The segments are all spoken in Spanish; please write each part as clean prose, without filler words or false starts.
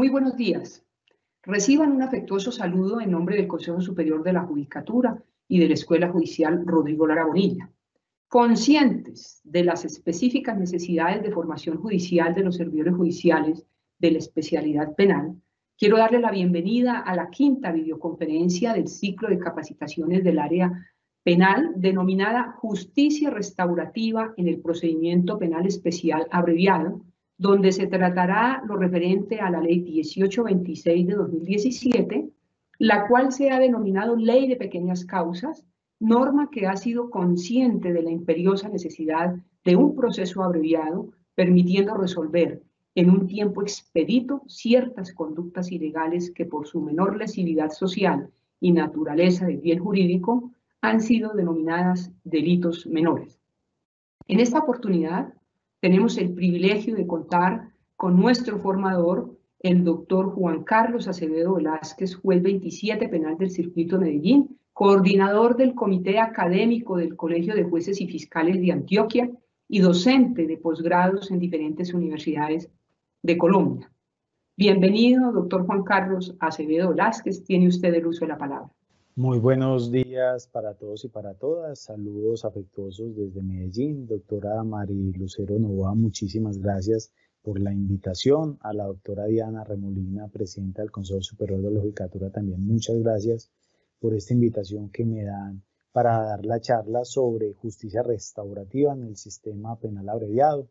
Muy buenos días. Reciban un afectuoso saludo en nombre del Consejo Superior de la Judicatura y de la Escuela Judicial Rodrigo Lara Bonilla. Conscientes de las específicas necesidades de formación judicial de los servidores judiciales de la especialidad penal, quiero darle la bienvenida a la quinta videoconferencia del ciclo de capacitaciones del área penal denominada Justicia Restaurativa en el Procedimiento Penal Especial Abreviado, donde se tratará lo referente a la Ley 1826 de 2017, la cual se ha denominado Ley de Pequeñas Causas, norma que ha sido consciente de la imperiosa necesidad de un proceso abreviado, permitiendo resolver en un tiempo expedito ciertas conductas ilegales que por su menor lesividad social y naturaleza del bien jurídico han sido denominadas delitos menores. En esta oportunidad tenemos el privilegio de contar con nuestro formador, el doctor Juan Carlos Acevedo Velázquez, juez 27 penal del Circuito de Medellín, coordinador del Comité Académico del Colegio de Jueces y Fiscales de Antioquia y docente de posgrados en diferentes universidades de Colombia. Bienvenido, doctor Juan Carlos Acevedo Velázquez, tiene usted el uso de la palabra. Muy buenos días para todos y para todas. Saludos afectuosos desde Medellín. Doctora Mari Lucero Novoa, muchísimas gracias por la invitación. A la doctora Diana Remolina, presidenta del Consejo Superior de la Judicatura, también muchas gracias por esta invitación que me dan para dar la charla sobre justicia restaurativa en el sistema penal abreviado.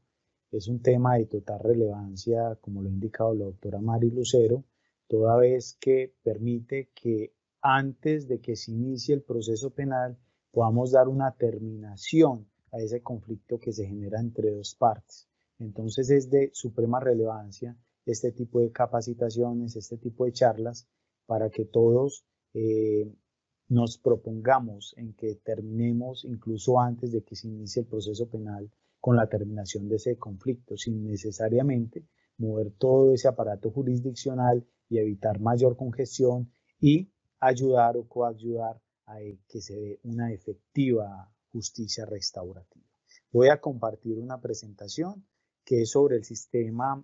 Es un tema de total relevancia, como lo ha indicado la doctora Mari Lucero, toda vez que permite que antes de que se inicie el proceso penal podamos dar una terminación a ese conflicto que se genera entre dos partes. Entonces es de suprema relevancia este tipo de capacitaciones, este tipo de charlas, para que todos nos propongamos en que terminemos incluso antes de que se inicie el proceso penal con la terminación de ese conflicto, sin necesariamente mover todo ese aparato jurisdiccional y evitar mayor congestión y ayudar o coayudar a que se dé una efectiva justicia restaurativa. Voy a compartir una presentación que es sobre el sistema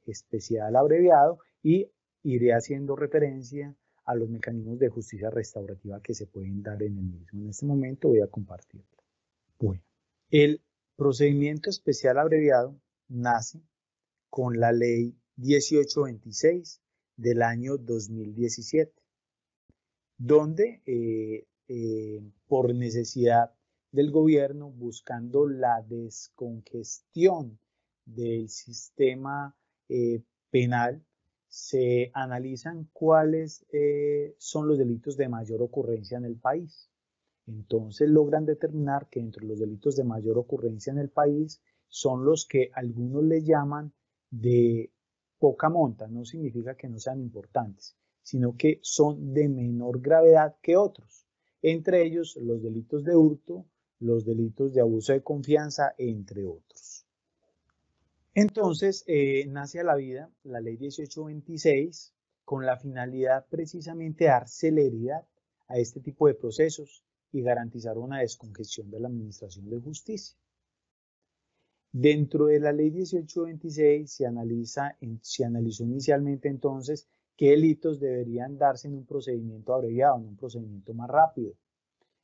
especial abreviado y iré haciendo referencia a los mecanismos de justicia restaurativa que se pueden dar en el mismo. En este momento voy a compartirlo. Bueno, el procedimiento especial abreviado nace con la ley 1826 del año 2017, donde por necesidad del gobierno, buscando la descongestión del sistema penal, se analizan cuáles son los delitos de mayor ocurrencia en el país. Entonces logran determinar que entre los delitos de mayor ocurrencia en el país son los que algunos le llaman de poca monta. No significa que no sean importantes, sino que son de menor gravedad que otros. Entre ellos los delitos de hurto, los delitos de abuso de confianza, entre otros. Entonces nace a la vida la ley 1826 con la finalidad precisamente de dar celeridad a este tipo de procesos y garantizar una descongestión de la administración de justicia. Dentro de la ley 1826 se analizó inicialmente entonces qué delitos deberían darse en un procedimiento abreviado, en un procedimiento más rápido.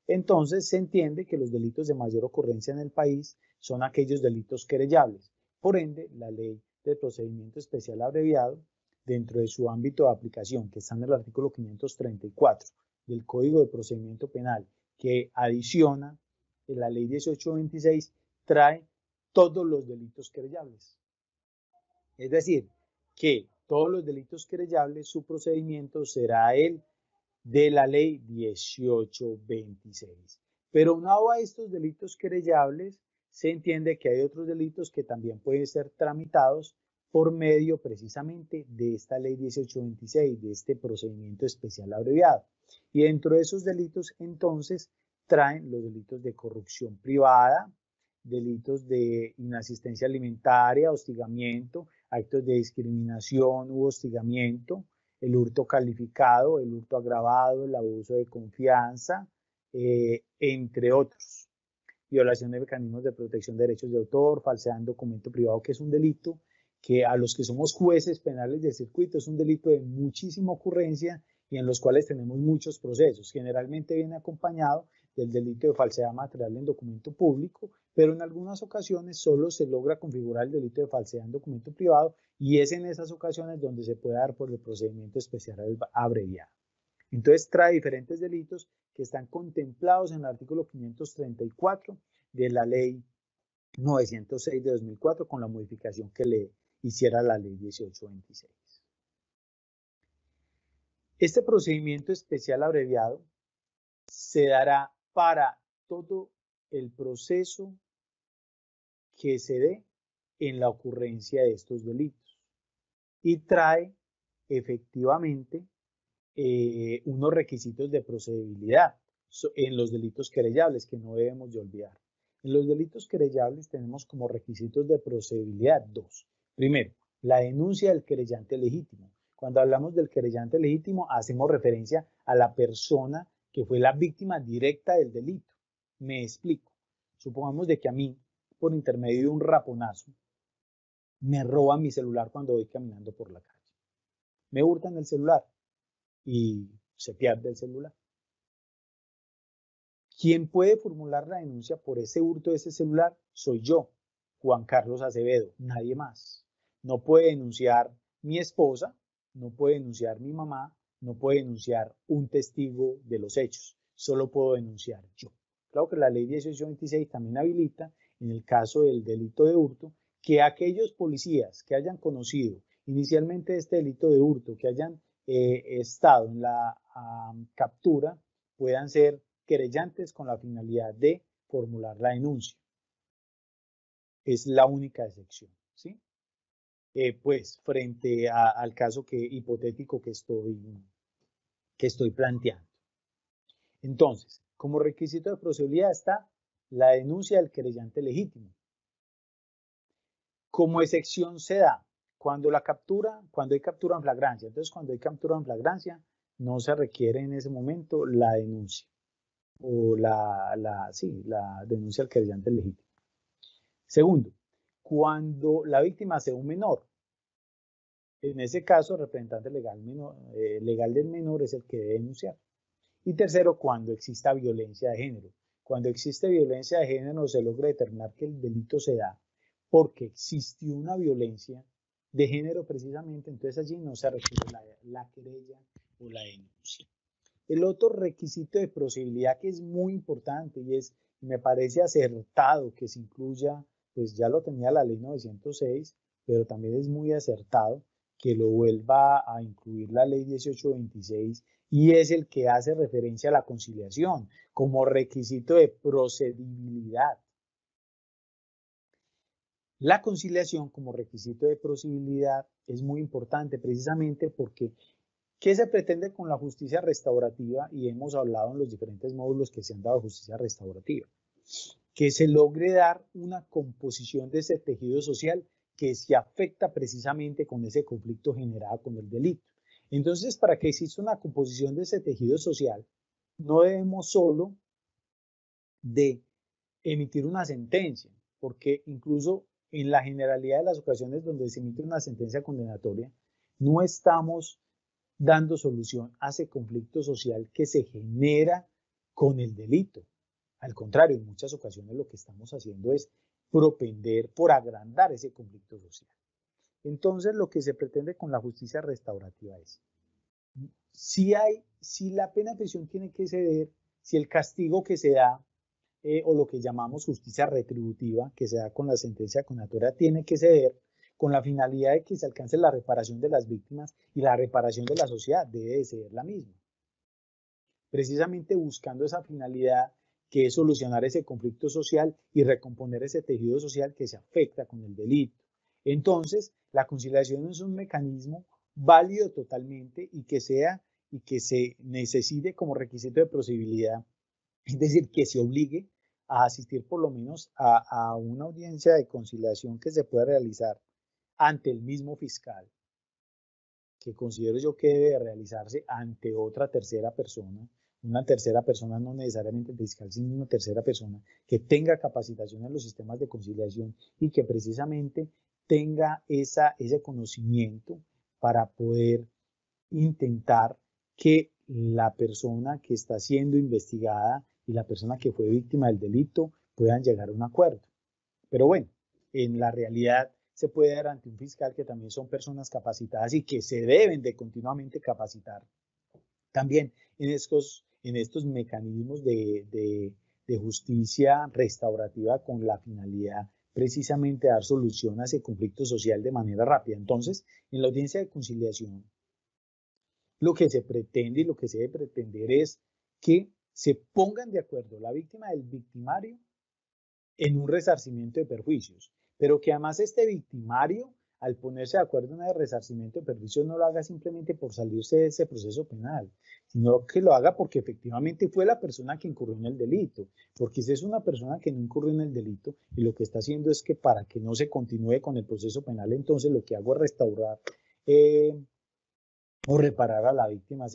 Entonces se entiende que los delitos de mayor ocurrencia en el país son aquellos delitos querellables. Por ende, la ley del procedimiento especial abreviado, dentro de su ámbito de aplicación, que está en el artículo 534 del Código de Procedimiento Penal, que adiciona la ley 1826, trae todos los delitos querellables. Es decir, que todos los delitos querellables, su procedimiento será el de la ley 1826. Pero aunado a estos delitos querellables, se entiende que hay otros delitos que también pueden ser tramitados por medio precisamente de esta ley 1826, de este procedimiento especial abreviado. Y dentro de esos delitos, entonces, traen los delitos de corrupción privada, delitos de inasistencia alimentaria, hostigamiento, actos de discriminación u hostigamiento, el hurto calificado, el hurto agravado, el abuso de confianza, entre otros. Violación de mecanismos de protección de derechos de autor, falsedad en documento privado, que es un delito que a los que somos jueces penales del circuito es un delito de muchísima ocurrencia y en los cuales tenemos muchos procesos. Generalmente viene acompañado del delito de falsedad material en documento público, pero en algunas ocasiones solo se logra configurar el delito de falsedad en documento privado y es en esas ocasiones donde se puede dar por el procedimiento especial abreviado. Entonces trae diferentes delitos que están contemplados en el artículo 534 de la ley 906 de 2004 con la modificación que le hiciera la ley 1826. Este procedimiento especial abreviado se dará para todo el proceso que se dé en la ocurrencia de estos delitos y trae efectivamente unos requisitos de procedibilidad en los delitos querellables que no debemos de olvidar. En los delitos querellables tenemos como requisitos de procedibilidad dos. Primero, la denuncia del querellante legítimo. Cuando hablamos del querellante legítimo hacemos referencia a la persona que fue la víctima directa del delito. Me explico. Supongamos de que a mí, por intermedio de un raponazo, me roban mi celular cuando voy caminando por la calle. Me hurtan el celular y se pierde el celular. ¿Quién puede formular la denuncia por ese hurto de ese celular? Soy yo, Juan Carlos Acevedo, nadie más. No puede denunciar mi esposa, no puede denunciar mi mamá, no puede denunciar un testigo de los hechos, solo puedo denunciar yo. Claro que la ley 1826 también habilita, en el caso del delito de hurto, que aquellos policías que hayan conocido inicialmente este delito de hurto, que hayan estado en la captura, puedan ser querellantes con la finalidad de formular la denuncia. Es la única excepción, ¿sí? Pues frente al caso hipotético que estoy planteando. Entonces, como requisito de procedibilidad está la denuncia del querellante legítimo. Como excepción se da cuando hay captura en flagrancia. Entonces, cuando hay captura en flagrancia, no se requiere en ese momento la denuncia o la denuncia al querellante legítimo. Segundo, cuando la víctima sea un menor. En ese caso, el representante legal del menor es el que debe denunciar. Y tercero, cuando exista violencia de género. Cuando existe violencia de género se logra determinar que el delito se da porque existió una violencia de género precisamente, entonces allí no se requiere la querella o la denuncia. El otro requisito de procedibilidad que es muy importante y me parece acertado que se incluya, pues ya lo tenía la ley 906, pero también es muy acertado que lo vuelva a incluir la ley 1826 y es el que hace referencia a la conciliación como requisito de procedibilidad. La conciliación como requisito de procedibilidad es muy importante precisamente porque ¿qué se pretende con la justicia restaurativa? Y hemos hablado en los diferentes módulos que se han dado justicia restaurativa. Que se logre dar una composición de ese tejido social que se afecta precisamente con ese conflicto generado con el delito. Entonces, para que exista una composición de ese tejido social, no debemos solo de emitir una sentencia, porque incluso en la generalidad de las ocasiones donde se emite una sentencia condenatoria, no estamos dando solución a ese conflicto social que se genera con el delito. Al contrario, en muchas ocasiones lo que estamos haciendo es propender por agrandar ese conflicto social. Entonces, lo que se pretende con la justicia restaurativa es, si la pena de prisión tiene que ceder, si el castigo que se da, o lo que llamamos justicia retributiva, que se da con la sentencia condenatoria, tiene que ceder, con la finalidad de que se alcance la reparación de las víctimas y la reparación de la sociedad debe de ser la misma. Precisamente buscando esa finalidad que es solucionar ese conflicto social y recomponer ese tejido social que se afecta con el delito. Entonces, la conciliación es un mecanismo válido totalmente y que se necesite como requisito de procedibilidad, es decir, que se obligue a asistir por lo menos a una audiencia de conciliación que se pueda realizar ante el mismo fiscal, que considero yo que debe realizarse ante otra tercera persona, una tercera persona no necesariamente el fiscal, sino una tercera persona que tenga capacitación en los sistemas de conciliación y que precisamente tenga ese conocimiento para poder intentar que la persona que está siendo investigada y la persona que fue víctima del delito puedan llegar a un acuerdo. Pero bueno, en la realidad se puede dar ante un fiscal que también son personas capacitadas y que se deben de continuamente capacitar también en estos mecanismos de justicia restaurativa con la finalidad precisamente de dar solución a ese conflicto social de manera rápida. Entonces, en la audiencia de conciliación, lo que se pretende y lo que se debe pretender es que se pongan de acuerdo la víctima del victimario en un resarcimiento de perjuicios, pero que además este victimario, al ponerse de acuerdo en el resarcimiento de perjuicios, no lo haga simplemente por salirse de ese proceso penal, sino que lo haga porque efectivamente fue la persona que incurrió en el delito, porque si es una persona que no incurrió en el delito y lo que está haciendo es que para que no se continúe con el proceso penal, entonces lo que hago es restaurar o reparar a la víctima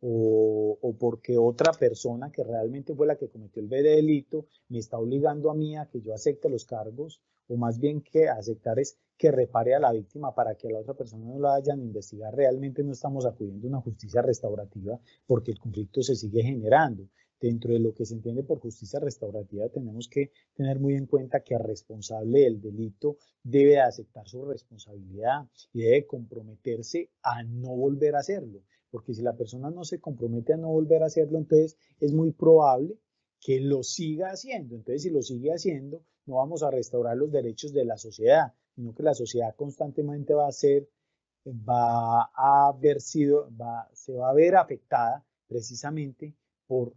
o porque otra persona que realmente fue la que cometió el delito me está obligando a mí a que yo acepte los cargos, o más bien que aceptar es que repare a la víctima para que a la otra persona no la vayan a investigar. Realmente no estamos acudiendo a una justicia restaurativa porque el conflicto se sigue generando. Dentro de lo que se entiende por justicia restaurativa tenemos que tener muy en cuenta que el responsable del delito debe aceptar su responsabilidad y debe comprometerse a no volver a hacerlo, porque si la persona no se compromete a no volver a hacerlo, entonces es muy probable que lo siga haciendo. Entonces, si lo sigue haciendo, no vamos a restaurar los derechos de la sociedad, sino que la sociedad constantemente se va a ver afectada precisamente por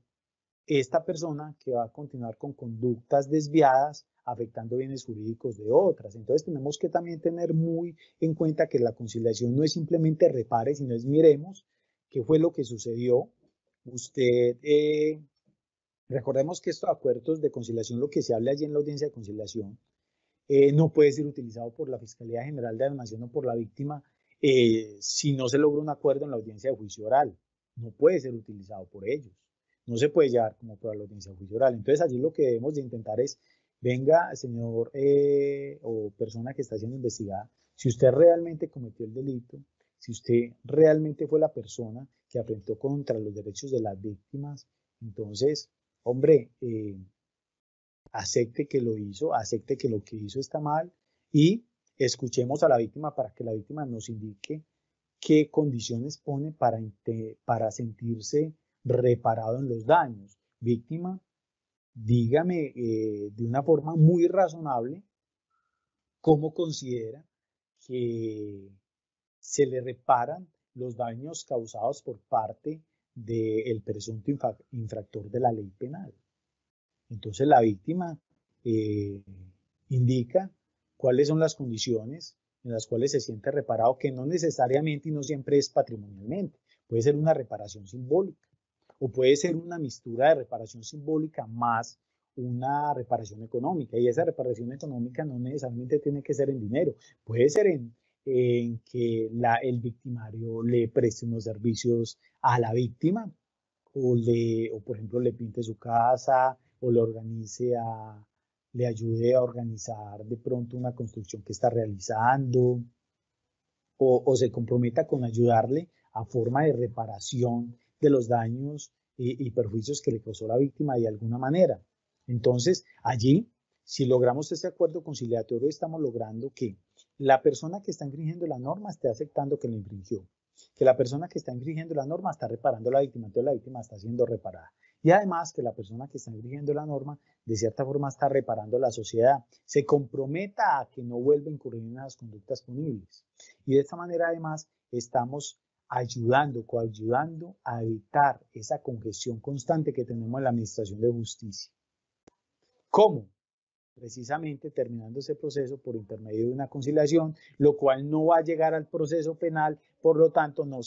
esta persona que va a continuar con conductas desviadas, afectando bienes jurídicos de otras. Entonces tenemos que también tener muy en cuenta que la conciliación no es simplemente repare, sino es miremos qué fue lo que sucedió. Recordemos que estos acuerdos de conciliación, lo que se habla allí en la audiencia de conciliación, no puede ser utilizado por la Fiscalía General de la Nación o por la víctima si no se logra un acuerdo en la audiencia de juicio oral. No puede ser utilizado por ellos. No se puede llevar como prueba la audiencia de juicio oral. Entonces allí lo que debemos de intentar es, venga, señor o persona que está siendo investigada, si usted realmente cometió el delito, si usted realmente fue la persona que atentó contra los derechos de las víctimas, entonces, hombre, acepte que lo hizo, acepte que lo que hizo está mal y escuchemos a la víctima para que la víctima nos indique qué condiciones pone para sentirse reparado en los daños. Víctima, dígame de una forma muy razonable cómo considera que se le reparan los daños causados por parte del presunto infractor de la ley penal. Entonces la víctima indica cuáles son las condiciones en las cuales se siente reparado, que no necesariamente y no siempre es patrimonialmente. Puede ser una reparación simbólica o puede ser una mistura de reparación simbólica más una reparación económica. Y esa reparación económica no necesariamente tiene que ser en dinero, puede ser en que el victimario le preste unos servicios a la víctima o por ejemplo le pinte su casa o le ayude a organizar de pronto una construcción que está realizando o se comprometa con ayudarle a forma de reparación de los daños y perjuicios que le causó la víctima de alguna manera. Entonces, allí, si logramos este acuerdo conciliatorio, estamos logrando que la persona que está infringiendo la norma esté aceptando que la infringió, que la persona que está infringiendo la norma está reparando a la víctima, entonces la víctima está siendo reparada. Y además que la persona que está infringiendo la norma, de cierta forma, está reparando a la sociedad, se comprometa a que no vuelva a incurrir en las conductas punibles. Y de esta manera, además, estamos ayudando, coayudando a evitar esa congestión constante que tenemos en la administración de justicia. ¿Cómo? Precisamente terminando ese proceso por intermedio de una conciliación, lo cual no va a llegar al proceso penal, por lo tanto no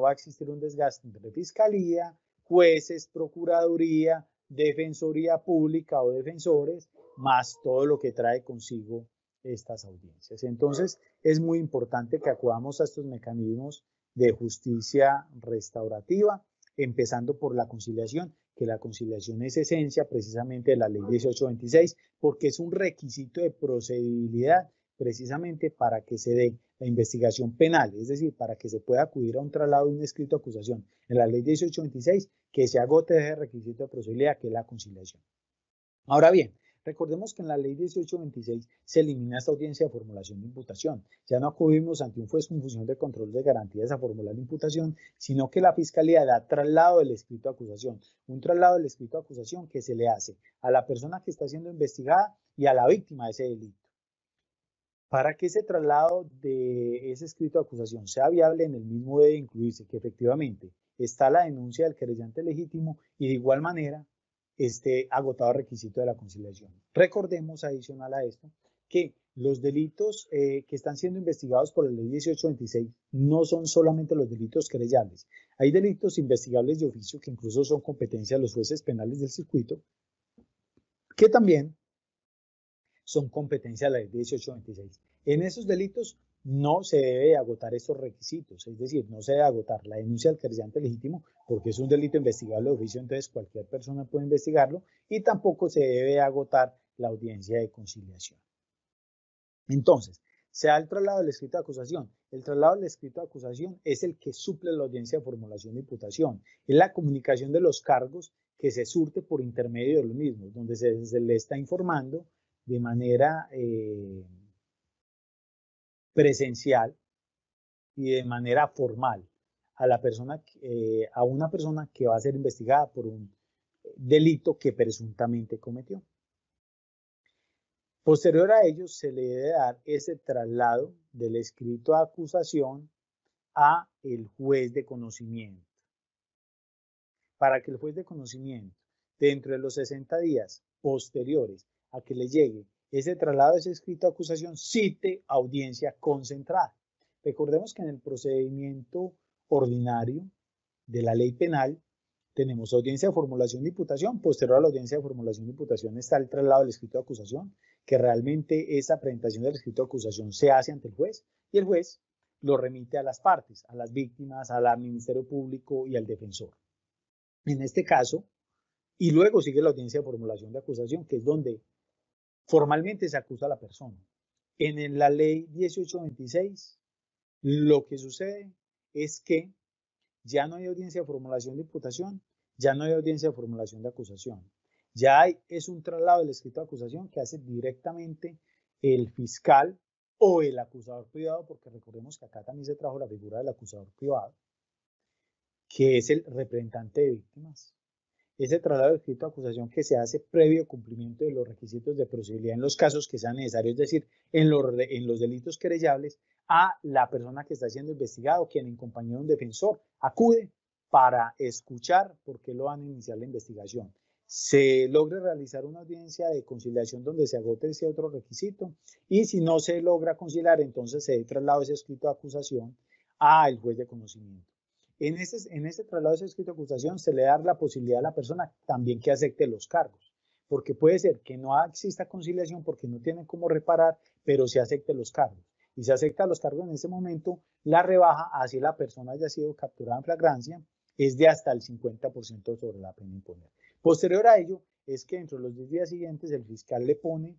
va a existir un desgaste entre fiscalía, jueces, procuraduría, defensoría pública o defensores, más todo lo que trae consigo estas audiencias. Entonces es muy importante que acudamos a estos mecanismos de justicia restaurativa, empezando por la conciliación, que la conciliación es esencia precisamente de la ley 1826, porque es un requisito de procedibilidad precisamente para que se dé la investigación penal, es decir, para que se pueda acudir a un traslado de un escrito de acusación en la ley 1826, que se agote ese requisito de procedibilidad, que es la conciliación. Ahora bien, recordemos que en la ley 1826 se elimina esta audiencia de formulación de imputación. Ya no acudimos ante un juez con función de control de garantías a formular la imputación, sino que la Fiscalía da traslado del escrito de acusación. Un traslado del escrito de acusación que se le hace a la persona que está siendo investigada y a la víctima de ese delito. Para que ese traslado de ese escrito de acusación sea viable, en el mismo debe incluirse que efectivamente está la denuncia del querellante legítimo y de igual manera esté agotado el requisito de la conciliación. Recordemos, adicional a esto, que los delitos que están siendo investigados por la ley 1826 no son solamente los delitos querellables. Hay delitos investigables de oficio que incluso son competencia de los jueces penales del circuito, que también son competencia de la ley 1826. En esos delitos no se debe agotar estos requisitos, es decir, no se debe agotar la denuncia del querellante legítimo porque es un delito investigable de oficio, entonces cualquier persona puede investigarlo, y tampoco se debe agotar la audiencia de conciliación. Entonces, se da el traslado del escrito de acusación. El traslado del escrito de acusación es el que suple la audiencia de formulación de imputación. Es la comunicación de los cargos que se surte por intermedio de los mismos, donde se le está informando de manera presencial y de manera formal a una persona que va a ser investigada por un delito que presuntamente cometió. Posterior a ello, se le debe dar ese traslado del escrito de acusación a el juez de conocimiento. Para que el juez de conocimiento, dentro de los 60 días posteriores a que le llegue ese traslado de ese escrito de acusación, cite audiencia concentrada. Recordemos que en el procedimiento ordinario de la ley penal tenemos audiencia de formulación de imputación. Posterior a la audiencia de formulación de imputación está el traslado del escrito de acusación, que realmente esa presentación del escrito de acusación se hace ante el juez y el juez lo remite a las partes, a las víctimas, al Ministerio Público y al defensor. En este caso, y luego sigue la audiencia de formulación de acusación, que es donde formalmente se acusa a la persona. En la ley 1826, lo que sucede es que ya no hay audiencia de formulación de imputación, ya no hay audiencia de formulación de acusación. Ya es un traslado del escrito de acusación que hace directamente el fiscal o el acusador privado, porque recordemos que acá también se trajo la figura del acusador privado, que es el representante de víctimas. Ese traslado del escrito de acusación que se hace previo cumplimiento de los requisitos de procedibilidad en los casos que sean necesarios, es decir, en los delitos querellables, a la persona que está siendo investigada o quien en compañía de un defensor acude para escuchar por qué lo van a iniciar la investigación. Se logra realizar una audiencia de conciliación donde se agote ese otro requisito, y si no se logra conciliar, entonces se traslada ese escrito de acusación al juez de conocimiento. En ese traslado de ese escrito de acusación se le da la posibilidad a la persona también que acepte los cargos, porque puede ser que no exista conciliación porque no tienen cómo reparar, pero se acepte los cargos. Y se acepta los cargos en ese momento, la rebaja, así la persona haya sido capturada en flagrancia, es de hasta el 50% sobre la pena imponer. Posterior a ello, es que dentro de los 10 días siguientes el fiscal le pone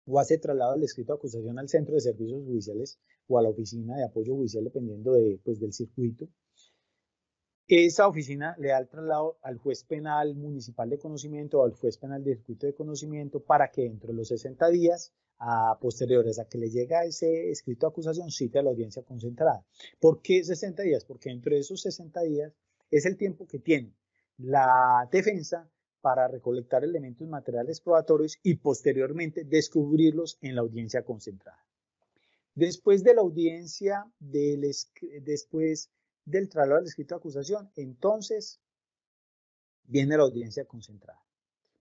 o hace traslado del escrito de acusación al centro de servicios judiciales o a la oficina de apoyo judicial, dependiendo del circuito. Esa oficina le da el traslado al juez penal municipal de conocimiento o al juez penal de circuito de conocimiento para que dentro de los 60 días posteriores a que le llega ese escrito de acusación cite a la audiencia concentrada. ¿Por qué 60 días? Porque dentro de esos 60 días es el tiempo que tiene la defensa para recolectar elementos materiales probatorios y posteriormente descubrirlos en la audiencia concentrada. Después de la audiencia, después del traslado del escrito de acusación, entonces viene la audiencia concentrada.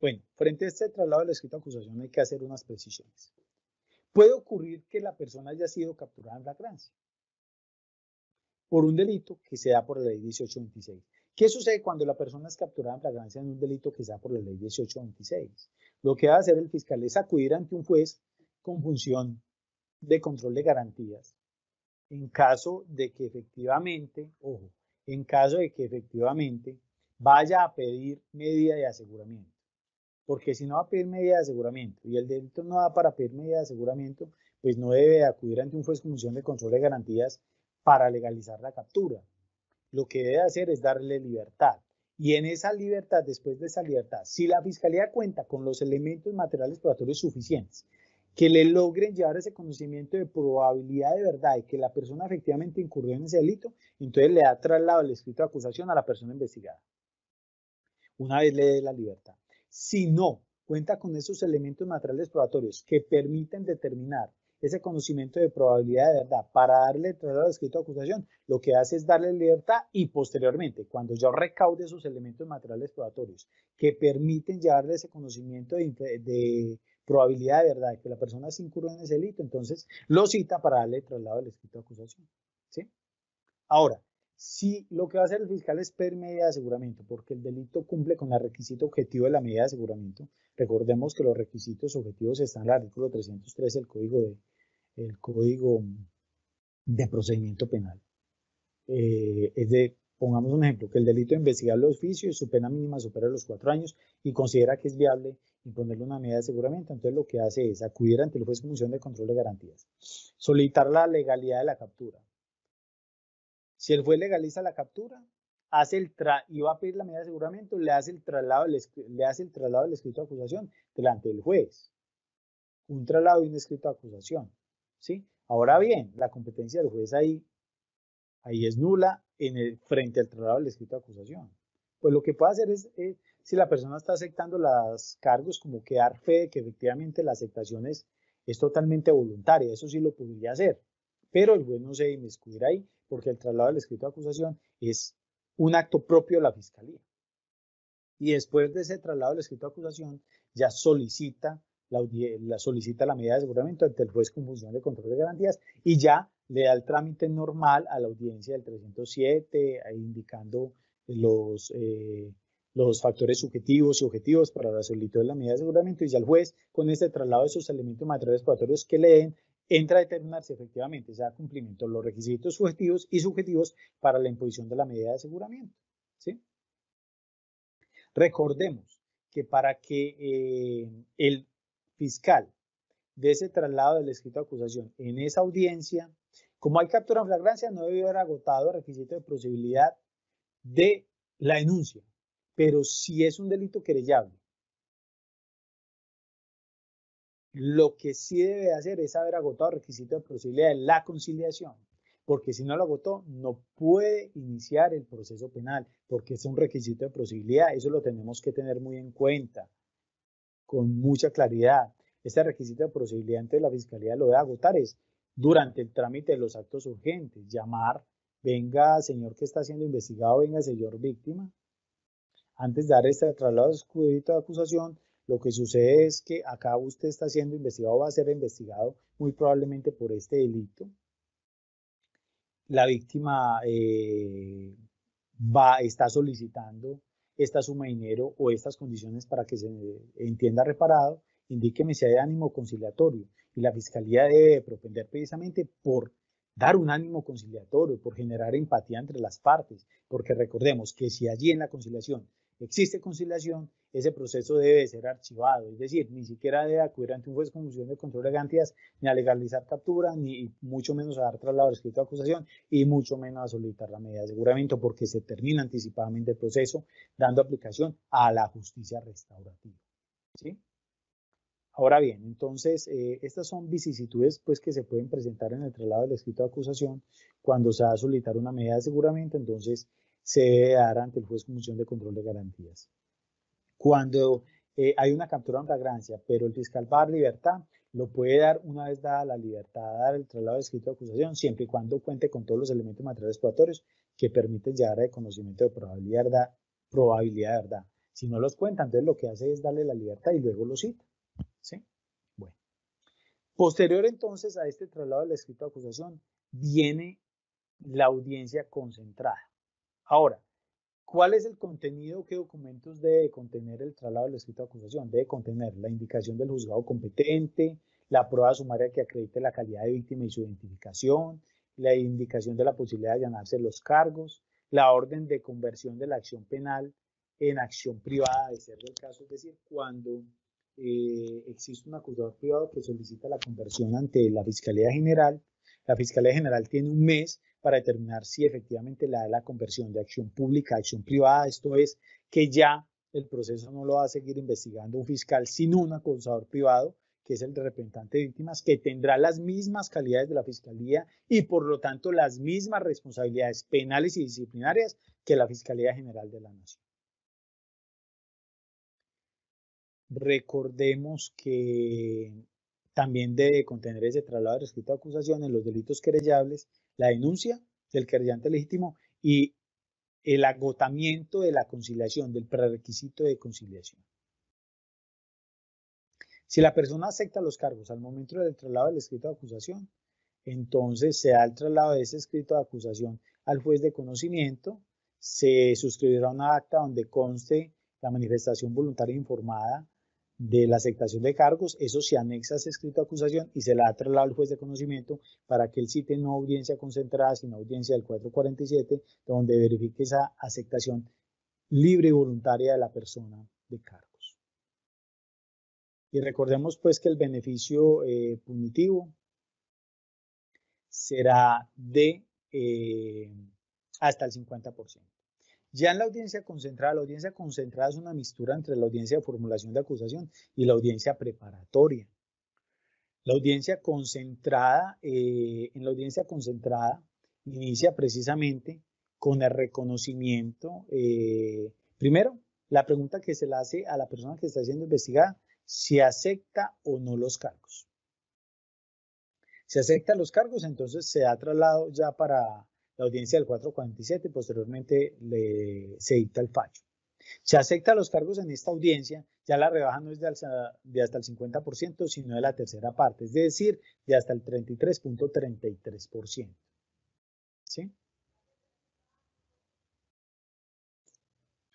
Bueno, frente a este traslado del escrito de acusación hay que hacer unas precisiones. Puede ocurrir que la persona haya sido capturada en flagrancia por un delito que se da por la ley 1826. ¿Qué sucede cuando la persona es capturada en flagrancia en un delito que se da por la ley 1826? Lo que va a hacer el fiscal es acudir ante un juez con función de control de garantías en caso de que efectivamente, ojo, en caso de que efectivamente vaya a pedir medida de aseguramiento. porque si no va a pedir medida de aseguramiento y el delito no da para pedir medida de aseguramiento, pues no debe acudir ante un juez con función de control de garantías para legalizar la captura. Lo que debe hacer es darle libertad. Y en esa libertad, después de esa libertad, si la Fiscalía cuenta con los elementos materiales probatorios suficientes que le logren llevar ese conocimiento de probabilidad de verdad y que la persona efectivamente incurrió en ese delito, entonces le da traslado el escrito de acusación a la persona investigada, una vez le dé la libertad. Si no cuenta con esos elementos materiales probatorios que permiten determinar ese conocimiento de probabilidad de verdad para darle traslado al escrito de acusación, lo que hace es darle libertad y posteriormente, cuando ya recaude esos elementos materiales probatorios que permiten llevarle ese conocimiento de probabilidad de verdad de que la persona se incurrió en ese delito, entonces lo cita para darle traslado al escrito de acusación. ¿Sí? Ahora, si lo que va a hacer el fiscal es pedir medida de aseguramiento, porque el delito cumple con el requisito objetivo de la medida de aseguramiento, recordemos que los requisitos objetivos están en el artículo 313 del Código de Procedimiento Penal. Pongamos un ejemplo, que el delito de investigarlo de oficio y su pena mínima supera los 4 años y considera que es viable imponerle una medida de aseguramiento, entonces lo que hace es acudir ante el juez con función de control de garantías, solicitar la legalidad de la captura. Si el juez legaliza la captura, y va a pedir la medida de aseguramiento, le hace el traslado del escrito de acusación delante del juez. Un traslado y un escrito de acusación. ¿Sí? Ahora bien, la competencia del juez ahí es nula frente al traslado del escrito de acusación. Pues lo que puede hacer es, si la persona está aceptando los cargos, como que dar fe de que efectivamente la aceptación es totalmente voluntaria. Eso sí lo podría hacer. Pero el juez no se debe inmiscuir ahí, porque el traslado del escrito de acusación es un acto propio de la Fiscalía. Y después de ese traslado del escrito de acusación, ya solicita la medida de aseguramiento ante el juez con función de control de garantías y ya le da el trámite normal a la audiencia del 307, indicando los factores subjetivos y objetivos para la solicitud de la medida de aseguramiento, y ya el juez, con este traslado de esos elementos materiales probatorios que le den, entra a determinar si efectivamente se da cumplimiento los requisitos subjetivos y subjetivos para la imposición de la medida de aseguramiento. ¿Sí? Recordemos que para que el fiscal dé ese traslado del escrito de acusación en esa audiencia, como hay captura en flagrancia, no debe haber agotado el requisito de procedibilidad de la denuncia, pero si es un delito querellable, lo que sí debe hacer es haber agotado el requisito de procedibilidad de la conciliación, porque si no lo agotó, no puede iniciar el proceso penal, porque es un requisito de procedibilidad. Eso lo tenemos que tener muy en cuenta, con mucha claridad. Este requisito de procedibilidad ante la Fiscalía lo debe agotar es durante el trámite de los actos urgentes, llamar, venga señor que está siendo investigado, venga señor víctima. Antes de dar este traslado de escrito de acusación, lo que sucede es que acá usted está siendo investigado, va a ser investigado muy probablemente por este delito. La víctima está solicitando esta suma de dinero o estas condiciones para que se entienda reparado, indíqueme si hay ánimo conciliatorio, y la Fiscalía debe propender precisamente por dar un ánimo conciliatorio, por generar empatía entre las partes, porque recordemos que si allí en la conciliación existe conciliación, ese proceso debe ser archivado, es decir, ni siquiera debe acudir ante un juez con función de control de garantías, ni a legalizar captura, ni mucho menos a dar traslado al escrito de acusación, y mucho menos a solicitar la medida de aseguramiento, porque se termina anticipadamente el proceso, dando aplicación a la justicia restaurativa. ¿Sí? Ahora bien, entonces, estas son vicisitudes pues, que se pueden presentar en el traslado del escrito de acusación cuando se va a solicitar una medida de aseguramiento, entonces se debe dar ante el juez con función de control de garantías. Cuando hay una captura en flagrancia, pero el fiscal va a dar libertad, lo puede dar una vez dada la libertad, dar el traslado de escrito de acusación, siempre y cuando cuente con todos los elementos materiales probatorios que permiten llegar al conocimiento de probabilidad de verdad. Si no los cuenta, entonces lo que hace es darle la libertad y luego lo cita. ¿Sí? Bueno. Posterior entonces a este traslado del escrito de acusación viene la audiencia concentrada. Ahora, ¿cuál es el contenido? ¿Qué documentos debe contener el traslado del escrito de acusación? Debe contener la indicación del juzgado competente, la prueba sumaria que acredite la calidad de víctima y su identificación, la indicación de la posibilidad de allanarse los cargos, la orden de conversión de la acción penal en acción privada, de ser del caso, es decir, cuando existe un acusador privado que solicita la conversión ante la Fiscalía General tiene un mes para determinar si efectivamente la conversión de acción pública a acción privada, esto es que ya el proceso no lo va a seguir investigando un fiscal, sino un acusador privado, que es el representante de víctimas, que tendrá las mismas calidades de la Fiscalía y por lo tanto las mismas responsabilidades penales y disciplinarias que la Fiscalía General de la Nación. Recordemos que también debe contener ese traslado de escrito de acusación en los delitos querellables, la denuncia del querellante legítimo y el agotamiento de la conciliación, del prerequisito de conciliación. Si la persona acepta los cargos al momento del traslado del escrito de acusación, entonces se da el traslado de ese escrito de acusación al juez de conocimiento, se suscribirá una acta donde conste la manifestación voluntaria informada de la aceptación de cargos, eso se anexa a ese escrito de acusación y se la da traslado al juez de conocimiento para que él cite no audiencia concentrada, sino audiencia del 447, donde verifique esa aceptación libre y voluntaria de la persona de cargos. Y recordemos pues que el beneficio punitivo será de hasta el 50%. Ya en la audiencia concentrada es una mixtura entre la audiencia de formulación de acusación y la audiencia preparatoria. La audiencia concentrada, en la audiencia concentrada inicia precisamente con el reconocimiento, primero, la pregunta que se le hace a la persona que está siendo investigada, si acepta o no los cargos. Si acepta los cargos, entonces se da traslado ya para la audiencia del 447 y posteriormente se dicta el fallo. Si acepta los cargos en esta audiencia, ya la rebaja no es de hasta el 50%, sino de la tercera parte, es decir, de hasta el 33.33%. ¿Sí?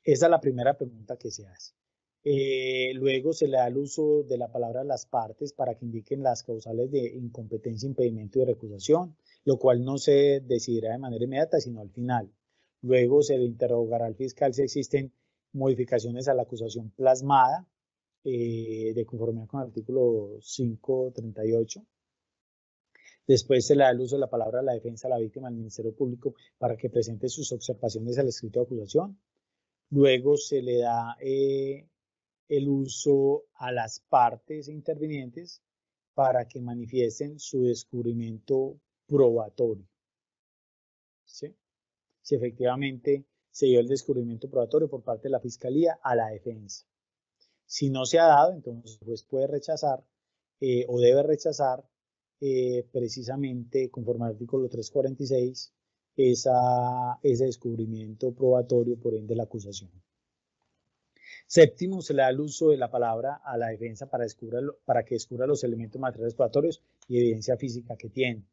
Esa es la primera pregunta que se hace. Luego se le da el uso de la palabra las partes para que indiquen las causales de incompetencia, impedimento y recusación, lo cual no se decidirá de manera inmediata, sino al final. Luego se le interrogará al fiscal si existen modificaciones a la acusación plasmada de conformidad con el artículo 538. Después se le da el uso de la palabra a la defensa, a la víctima, al Ministerio Público para que presente sus observaciones al escrito de acusación. Luego se le da el uso a las partes intervinientes para que manifiesten su descubrimiento probatorio. ¿Sí? Si efectivamente se dio el descubrimiento probatorio por parte de la Fiscalía a la defensa. Si no se ha dado, entonces el juez puede rechazar o debe rechazar precisamente conforme al artículo 346 ese descubrimiento probatorio por ende de la acusación. Séptimo, se le da el uso de la palabra a la defensa para que descubra los elementos materiales probatorios y evidencia física que tiene.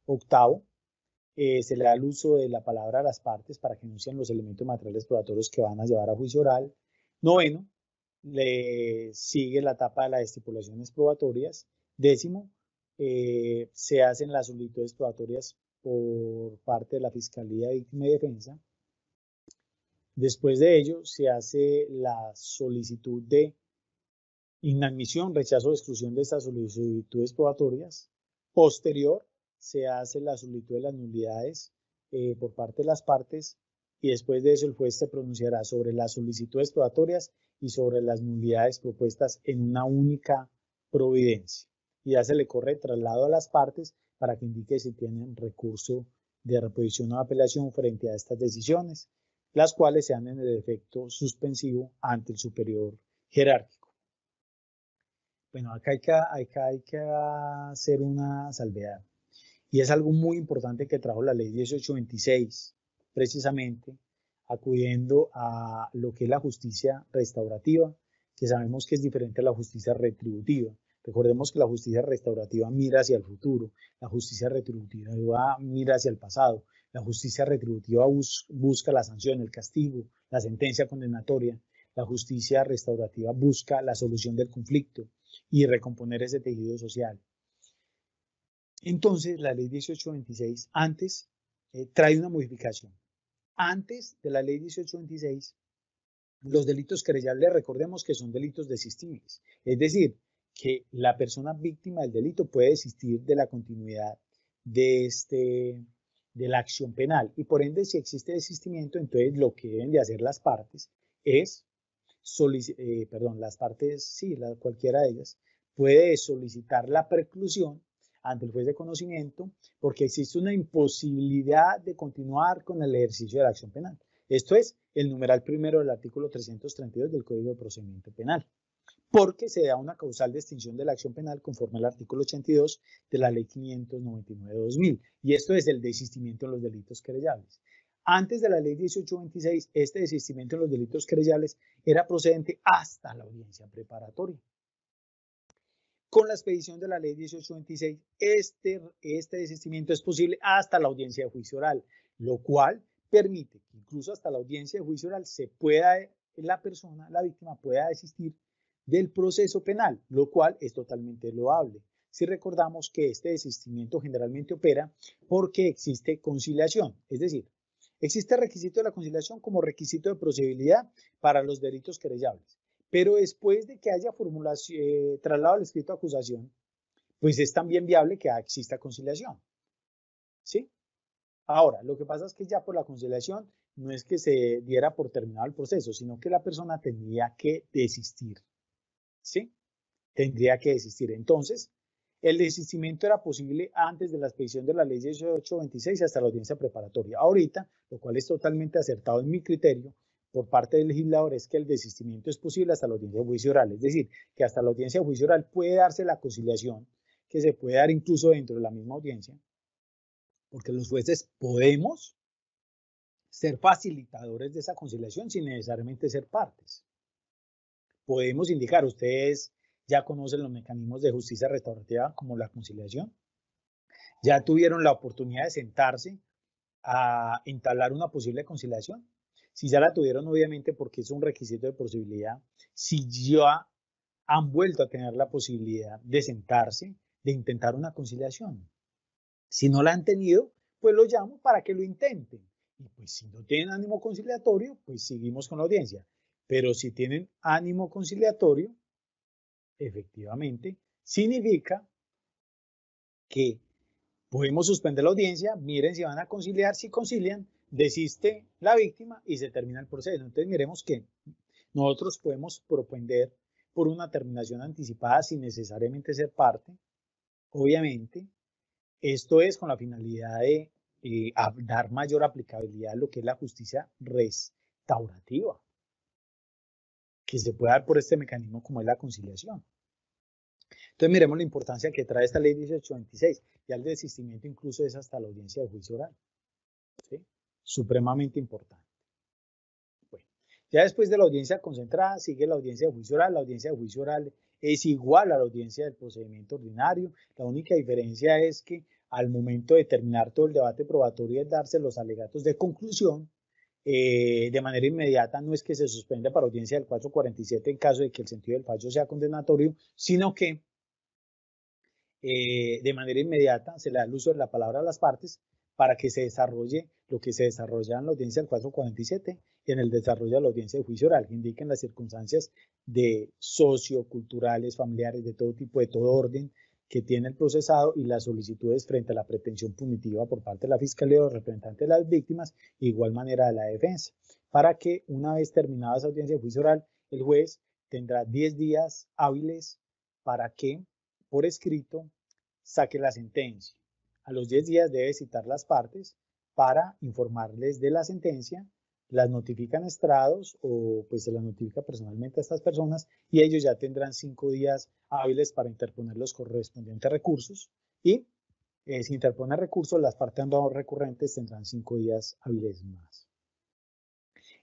Octavo, se le da el uso de la palabra a las partes para que enuncien los elementos materiales probatorios que van a llevar a juicio oral. Noveno, le sigue la etapa de las estipulaciones probatorias. Décimo, se hacen las solicitudes probatorias por parte de la Fiscalía, Víctima y Defensa. Después de ello, se hace la solicitud de inadmisión, rechazo o exclusión de estas solicitudes probatorias. Posterior, se hace la solicitud de las nulidades por parte de las partes y después de eso el juez se pronunciará sobre las solicitudes probatorias y sobre las nulidades propuestas en una única providencia. Y ya se le corre el traslado a las partes para que indique si tienen recurso de reposición o apelación frente a estas decisiones, las cuales sean en el efecto suspensivo ante el superior jerárquico. Bueno, acá hay que hacer una salvedad. Y es algo muy importante que trajo la ley 1826, precisamente acudiendo a lo que es la justicia restaurativa, que sabemos que es diferente a la justicia retributiva. Recordemos que la justicia restaurativa mira hacia el futuro, la justicia retributiva mira hacia el pasado, la justicia retributiva busca la sanción, el castigo, la sentencia condenatoria, la justicia restaurativa busca la solución del conflicto y recomponer ese tejido social. Entonces, la ley 1826 antes trae una modificación. Antes de la ley 1826, Los delitos querellables, recordemos que son delitos desistimibles, es decir, que la persona víctima del delito puede desistir de la continuidad de la acción penal y por ende si existe desistimiento, entonces lo que deben de hacer las partes es cualquiera de ellas puede solicitar la preclusión ante el juez de conocimiento porque existe una imposibilidad de continuar con el ejercicio de la acción penal. Esto es el numeral primero del artículo 332 del Código de Procedimiento Penal, porque se da una causal de extinción de la acción penal conforme al artículo 82 de la Ley 599/2000, y esto es el desistimiento en los delitos querellables. Antes de la Ley 1826, este desistimiento en los delitos querellables era procedente hasta la audiencia preparatoria. Con la expedición de la Ley 1826, este desistimiento es posible hasta la audiencia de juicio oral, lo cual permite que incluso hasta la audiencia de juicio oral la víctima pueda desistir del proceso penal, lo cual es totalmente loable. Si recordamos que este desistimiento generalmente opera porque existe conciliación, es decir, existe el requisito de la conciliación como requisito de procedibilidad para los delitos querellables, pero después de que haya traslado al escrito de acusación, pues es también viable que exista conciliación, ¿sí? Ahora, lo que pasa es que ya por la conciliación no es que se diera por terminado el proceso, sino que la persona tendría que desistir, ¿sí? Tendría que desistir. Entonces, el desistimiento era posible antes de la expedición de la Ley 1826 hasta la audiencia preparatoria. Ahorita, lo cual es totalmente acertado en mi criterio, por parte del legislador, es que el desistimiento es posible hasta la audiencia de juicio oral. Es decir, que hasta la audiencia de juicio oral puede darse la conciliación, que se puede dar incluso dentro de la misma audiencia, porque los jueces podemos ser facilitadores de esa conciliación sin necesariamente ser partes. Podemos indicar, ustedes ya conocen los mecanismos de justicia restaurativa como la conciliación, ya tuvieron la oportunidad de sentarse a entablar una posible conciliación. Si ya la tuvieron, obviamente, porque es un requisito de posibilidad, si ya han vuelto a tener la posibilidad de sentarse, de intentar una conciliación. Si no la han tenido, pues lo llamo para que lo intenten. Y pues si no tienen ánimo conciliatorio, pues seguimos con la audiencia. Pero si tienen ánimo conciliatorio, efectivamente, significa que podemos suspender la audiencia, miren si van a conciliar, si concilian, desiste la víctima y se termina el proceso. Entonces miremos que nosotros podemos propender por una terminación anticipada sin necesariamente ser parte, obviamente. Esto es con la finalidad de dar mayor aplicabilidad a lo que es la justicia restaurativa, que se puede dar por este mecanismo como es la conciliación. Entonces miremos la importancia que trae esta ley 1826, ya el desistimiento incluso es hasta la audiencia de juicio oral, ¿sí? Supremamente importante. Bueno, ya después de la audiencia concentrada sigue la audiencia de juicio oral. La audiencia de juicio oral es igual a la audiencia del procedimiento ordinario. La única diferencia es que al momento de terminar todo el debate probatorio y darse los alegatos de conclusión, de manera inmediata no es que se suspenda para audiencia del 447 en caso de que el sentido del fallo sea condenatorio, sino que de manera inmediata se le da el uso de la palabra a las partes para que se desarrolle lo que se desarrolla en la audiencia del 447 y en el desarrollo de la audiencia de juicio oral, que indiquen las circunstancias de socioculturales, familiares, de todo tipo, de todo orden que tiene el procesado y las solicitudes frente a la pretensión punitiva por parte de la Fiscalía o representante de las víctimas, de igual manera de la defensa, para que una vez terminada esa audiencia de juicio oral, el juez tendrá 10 días hábiles para que por escrito saque la sentencia. A los 10 días debe citar las partes para informarles de la sentencia, las notifican estrados o pues se las notifica personalmente a estas personas y ellos ya tendrán 5 días hábiles para interponer los correspondientes recursos y si interpone recursos las partes no recurrentes tendrán 5 días hábiles más.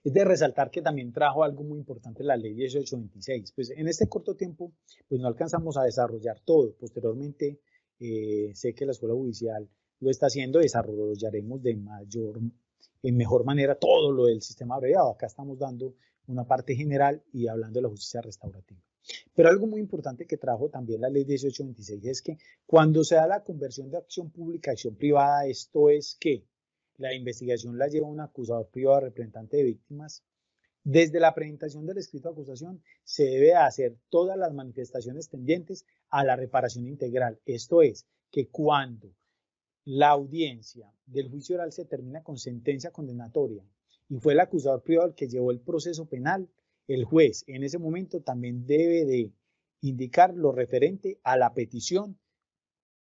Es de resaltar que también trajo algo muy importante la ley 1826. Pues en este corto tiempo pues no alcanzamos a desarrollar todo. Posteriormente sé que la Escuela Judicial lo está haciendo, desarrollaremos en mejor manera todo lo del sistema abreviado. Acá estamos dando una parte general y hablando de la justicia restaurativa. Pero algo muy importante que trajo también la ley 1826 es que cuando se da la conversión de acción pública a acción privada, esto es que la investigación la lleva un acusador privado representante de víctimas Desde la presentación del escrito de acusación se debe hacer todas las manifestaciones tendientes a la reparación integral. Esto es, que cuando la audiencia del juicio oral se termina con sentencia condenatoria y fue el acusador privado el que llevó el proceso penal, el juez en ese momento también debe de indicar lo referente a la petición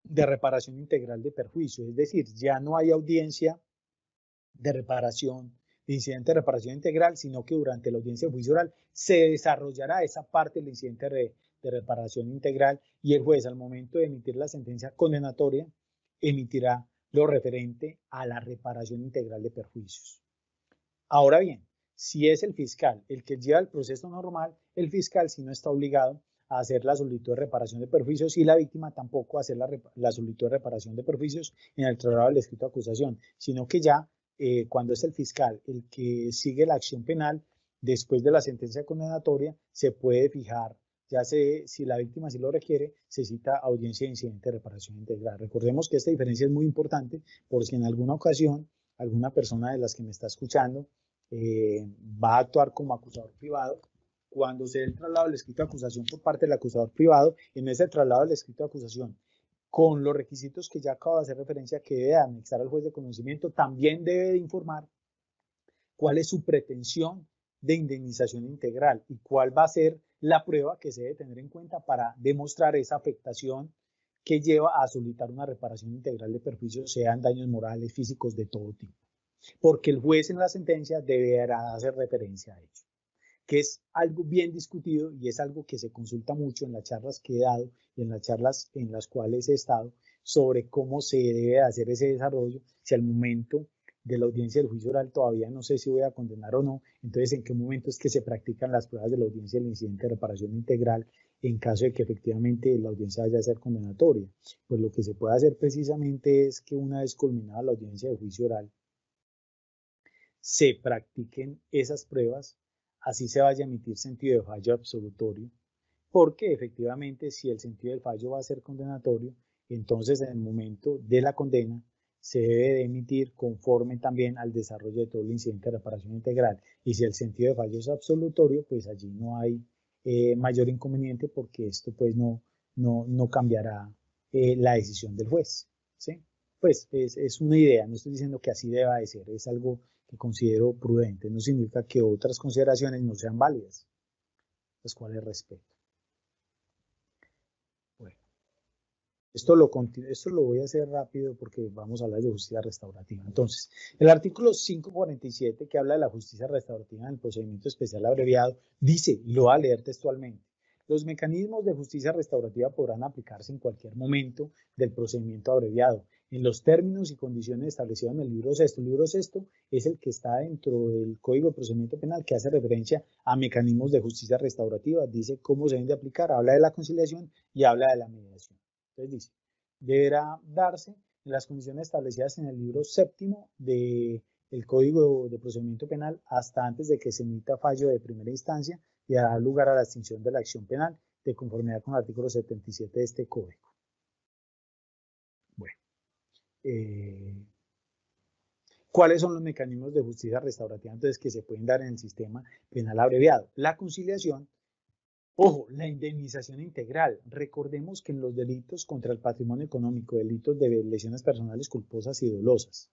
de reparación integral de perjuicio. Es decir, ya no hay audiencia de reparación, de incidente de reparación integral, sino que durante la audiencia de juicio oral se desarrollará esa parte del incidente de reparación integral y el juez al momento de emitir la sentencia condenatoria emitirá lo referente a la reparación integral de perjuicios. Ahora bien, si es el fiscal el que lleva el proceso normal, el fiscal sí no está obligado a hacer la solicitud de reparación de perjuicios y la víctima tampoco a hacer la solicitud de reparación de perjuicios en el traslado del escrito de acusación, sino que ya cuando es el fiscal el que sigue la acción penal, después de la sentencia condenatoria, se puede fijar, ya si la víctima sí lo requiere, se cita audiencia de incidente de reparación integral. Recordemos que esta diferencia es muy importante por si en alguna ocasión alguna persona de las que me está escuchando va a actuar como acusador privado. Cuando se dé el traslado del escrito de acusación por parte del acusador privado, en ese traslado del escrito de acusación, con los requisitos que ya acabo de hacer referencia que debe anexar al juez de conocimiento, también debe de informar cuál es su pretensión de indemnización integral y cuál va a ser la prueba que se debe tener en cuenta para demostrar esa afectación que lleva a solicitar una reparación integral de perjuicios, sean daños morales, físicos, de todo tipo. Porque el juez en la sentencia deberá hacer referencia a ello, que es algo bien discutido y es algo que se consulta mucho en las charlas que he dado y en las charlas en las cuales he estado sobre cómo se debe hacer ese desarrollo, si al momento de la audiencia del juicio oral todavía no sé si voy a condenar o no, entonces en qué momento es que se practican las pruebas de la audiencia del incidente de reparación integral en caso de que efectivamente la audiencia vaya a ser condenatoria. Pues lo que se puede hacer precisamente es que una vez culminada la audiencia de juicio oral, se practiquen esas pruebas, así se vaya a emitir sentido de fallo absolutorio, porque efectivamente si el sentido del fallo va a ser condenatorio, entonces en el momento de la condena se debe de emitir conforme también al desarrollo de todo el incidente de reparación integral. Y si el sentido de fallo es absolutorio, pues allí no hay mayor inconveniente porque esto pues no cambiará la decisión del juez, ¿sí? Pues es una idea, no estoy diciendo que así deba de ser, es algo que considero prudente, no significa que otras consideraciones no sean válidas, las cuales respeto. Bueno, esto lo voy a hacer rápido porque vamos a hablar de justicia restaurativa. Entonces, el artículo 547 que habla de la justicia restaurativa en el procedimiento especial abreviado dice, y lo voy a leer textualmente: los mecanismos de justicia restaurativa podrán aplicarse en cualquier momento del procedimiento abreviado, en los términos y condiciones establecidos en el libro sexto. El libro sexto es el que está dentro del Código de Procedimiento Penal, que hace referencia a mecanismos de justicia restaurativa. Dice cómo se deben de aplicar, habla de la conciliación y habla de la mediación. Entonces dice, deberá darse en las condiciones establecidas en el libro séptimo del Código de Procedimiento Penal hasta antes de que se emita fallo de primera instancia y dará lugar a la extinción de la acción penal de conformidad con el artículo 77 de este código. Bueno, ¿cuáles son los mecanismos de justicia restaurativa entonces que se pueden dar en el sistema penal abreviado? La conciliación, ojo, la indemnización integral. Recordemos que en los delitos contra el patrimonio económico, delitos de lesiones personales culposas y dolosas,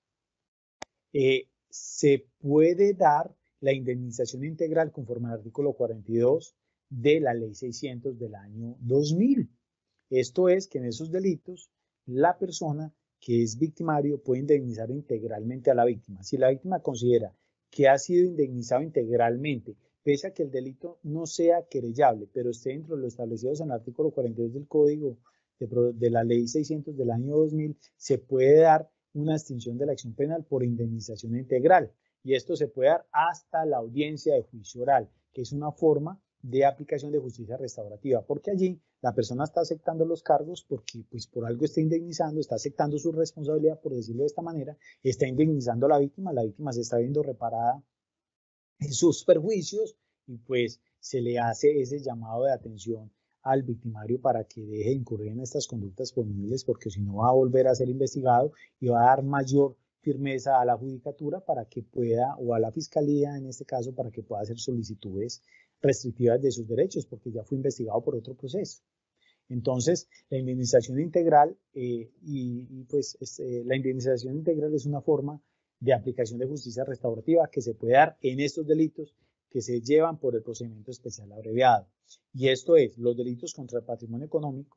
se puede dar la indemnización integral conforme al artículo 42 de la ley 600 del año 2000. Esto es que en esos delitos la persona que es victimario puede indemnizar integralmente a la víctima. Si la víctima considera que ha sido indemnizado integralmente, pese a que el delito no sea querellable, pero esté dentro de lo establecido en el artículo 42 del Código de la ley 600 del año 2000, se puede dar una extinción de la acción penal por indemnización integral. Y esto se puede dar hasta la audiencia de juicio oral, que es una forma de aplicación de justicia restaurativa, porque allí la persona está aceptando los cargos porque pues por algo está indemnizando, está aceptando su responsabilidad, por decirlo de esta manera, está indemnizando a la víctima se está viendo reparada en sus perjuicios y pues se le hace ese llamado de atención al victimario para que deje de incurrir en estas conductas punibles, porque si no va a volver a ser investigado y va a dar mayor firmeza a la judicatura para que pueda, o a la fiscalía en este caso, para que pueda hacer solicitudes restrictivas de sus derechos, porque ya fue investigado por otro proceso. Entonces, la indemnización integral, la indemnización integral es una forma de aplicación de justicia restaurativa que se puede dar en estos delitos que se llevan por el procedimiento especial abreviado. Y esto es los delitos contra el patrimonio económico,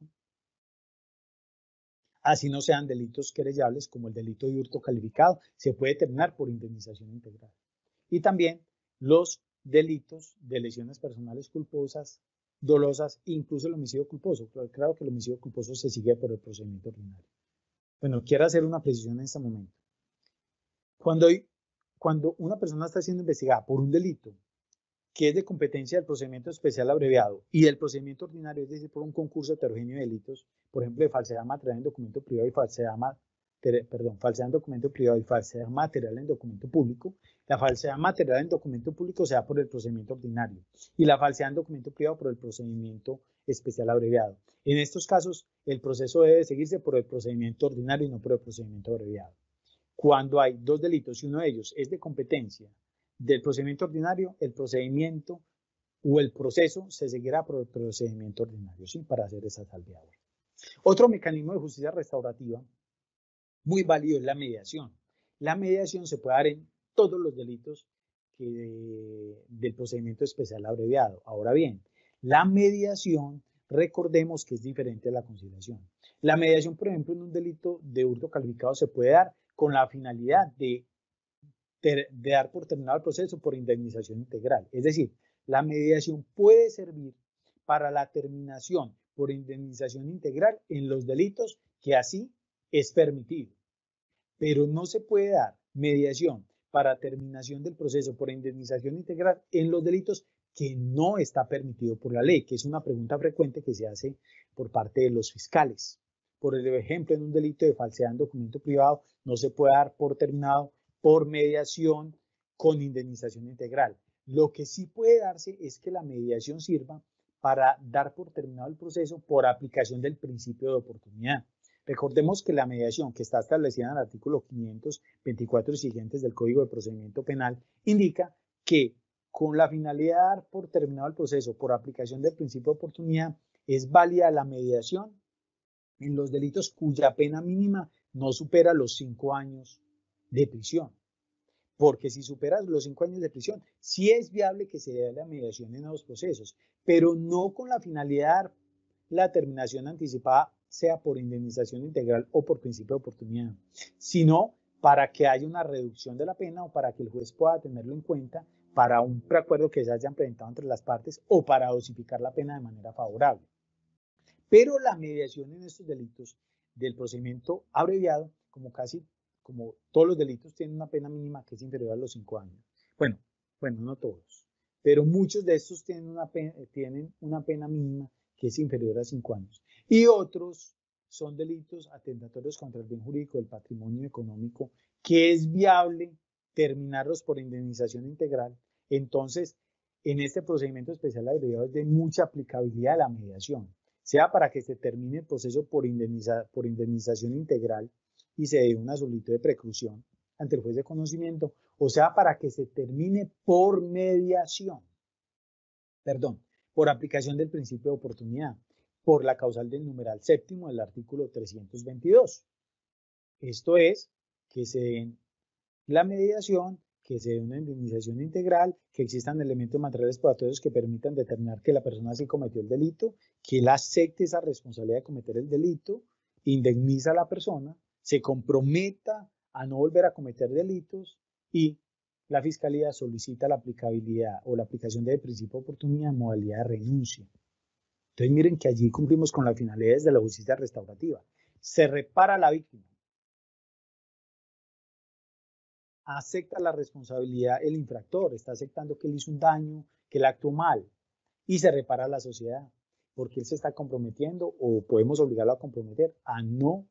así no sean delitos querellables como el delito de hurto calificado, se puede terminar por indemnización integral. Y también los delitos de lesiones personales culposas, dolosas, incluso el homicidio culposo. Claro que el homicidio culposo se sigue por el procedimiento ordinario. Bueno, quiero hacer una precisión en este momento. Cuando una persona está siendo investigada por un delito que es de competencia del procedimiento especial abreviado y del procedimiento ordinario, es decir, por un concurso heterogéneo de delitos, por ejemplo, de falsedad material en documento privado y falsedad en documento privado y falsedad material en documento público. La falsedad material en documento público se da por el procedimiento ordinario y la falsedad en documento privado por el procedimiento especial abreviado. En estos casos, el proceso debe seguirse por el procedimiento ordinario y no por el procedimiento abreviado. Cuando hay dos delitos y uno de ellos es de competencia del procedimiento ordinario, el procedimiento o el proceso se seguirá por el procedimiento ordinario, ¿sí? Para hacer esa salvedad. Otro mecanismo de justicia restaurativa muy válido es la mediación. La mediación se puede dar en todos los delitos del procedimiento especial abreviado. Ahora bien, la mediación, recordemos que es diferente a la conciliación. La mediación, por ejemplo, en un delito de hurto calificado se puede dar con la finalidad de dar por terminado el proceso por indemnización integral. Es decir, la mediación puede servir para la terminación por indemnización integral en los delitos que así es permitido. Pero no se puede dar mediación para terminación del proceso por indemnización integral en los delitos que no está permitido por la ley, que es una pregunta frecuente que se hace por parte de los fiscales. Por ejemplo, en un delito de falsedad en documento privado no se puede dar por terminado por mediación con indemnización integral. Lo que sí puede darse es que la mediación sirva para dar por terminado el proceso por aplicación del principio de oportunidad. Recordemos que la mediación, que está establecida en el artículo 524 y siguientes del Código de Procedimiento Penal, indica que con la finalidad de dar por terminado el proceso por aplicación del principio de oportunidad, es válida la mediación en los delitos cuya pena mínima no supera los 5 años de prisión. Porque si superas los 5 años de prisión, sí es viable que se dé la mediación en los procesos, pero no con la finalidad de dar la terminación anticipada, sea por indemnización integral o por principio de oportunidad, sino para que haya una reducción de la pena o para que el juez pueda tenerlo en cuenta para un preacuerdo que se hayan presentado entre las partes o para dosificar la pena de manera favorable. Pero la mediación en estos delitos del procedimiento abreviado, como todos los delitos, tienen una pena mínima que es inferior a los 5 años. Bueno, no todos, pero muchos de estos tienen una pena mínima que es inferior a 5 años. Y otros son delitos atentatorios contra el bien jurídico del patrimonio económico, que es viable terminarlos por indemnización integral. Entonces, en este procedimiento especial abreviado es de mucha aplicabilidad la mediación, sea para que se termine el proceso por indemnización integral y se dé una solicitud de preclusión ante el juez de conocimiento, o sea para que se termine por mediación, por aplicación del principio de oportunidad, por la causal del numeral séptimo del artículo 322. Esto es, que se den la mediación, que se dé una indemnización integral, que existan elementos materiales probatorios que permitan determinar que la persona sí cometió el delito, que él acepte esa responsabilidad de cometer el delito, indemniza a la persona, se comprometa a no volver a cometer delitos y la Fiscalía solicita la aplicabilidad o la aplicación del principio de oportunidad en modalidad de renuncia. Entonces miren que allí cumplimos con las finalidades de la justicia restaurativa. Se repara a la víctima. Acepta la responsabilidad el infractor, está aceptando que él hizo un daño, que él actuó mal y se repara a la sociedad porque él se está comprometiendo o podemos obligarlo a comprometer a no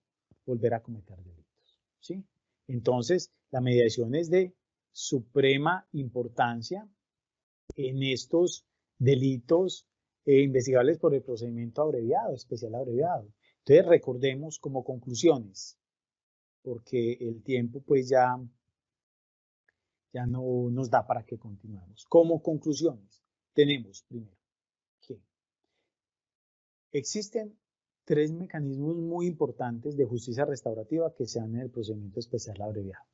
volver a cometer delitos, ¿sí? Entonces, la mediación es de suprema importancia en estos delitos investigables por el procedimiento abreviado, especial abreviado. Entonces, recordemos como conclusiones. porque el tiempo pues ya no nos da para que continuemos. Como conclusiones, tenemos primero que existen 3 mecanismos muy importantes de justicia restaurativa que se dan en el procedimiento especial abreviado.